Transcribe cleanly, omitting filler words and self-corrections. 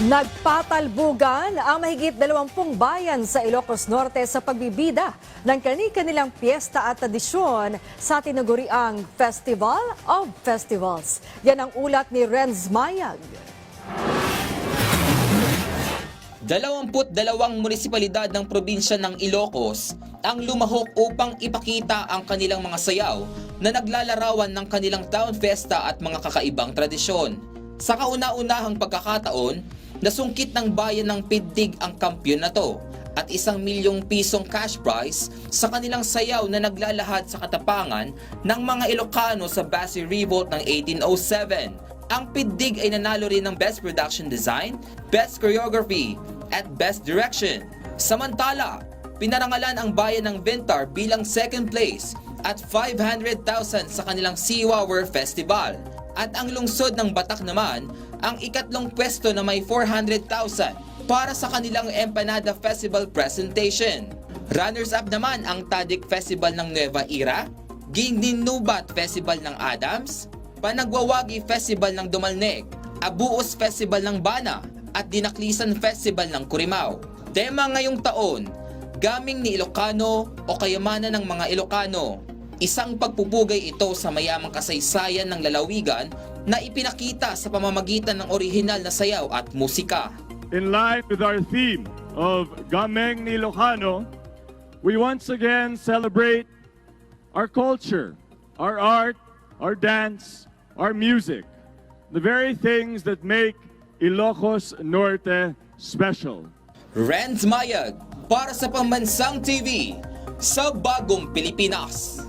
Nagpatalbugan ang mahigit 20 bayan sa Ilocos Norte sa pagbibida ng kani-kanilang piyesta at tradisyon sa tinaguriang Festival of Festivals. Yan ang ulat ni Renz Mayag. 22 munisipalidad ng probinsya ng Ilocos ang lumahok upang ipakita ang kanilang mga sayaw na naglalarawan ng kanilang town fiesta at mga kakaibang tradisyon. Sa kauna-unahang pagkakataon, nasungkit ng bayan ng Pintig ang kampyon na to at 1 milyong pisong cash prize sa kanilang sayaw na naglalahad sa katapangan ng mga Ilocano sa Basi Revolt ng 1807. Ang Pintig ay nanalo rin ng Best Production Design, Best Choreography at Best Direction. Samantala, pinarangalan ang bayan ng Vintar bilang second place at 500,000 sa kanilang Siwawer Festival. At ang lungsod ng Batak naman ang ikatlong pwesto na may 400,000 para sa kanilang Empanada Festival presentation. Runners-up naman ang Tadik Festival ng Nueva Eira, Gingninnubat Festival ng Adams, Panagwawagi Festival ng Dumalneg, Abuos Festival ng Bana at Dinaklisan Festival ng Curimao. Tema ngayong taon, Gaming ni Ilocano o Kayamanan ng mga Ilocano. Isang pagpupugay ito sa mayamang kasaysayan ng lalawigan na ipinakita sa pamamagitan ng orihinal na sayaw at musika. In line with our theme of Gameng ni Ilocano, we once again celebrate our culture, our art, our dance, our music, the very things that make Ilocos Norte special. Renz Mayag para sa Pambansang TV sa Bagong Pilipinas.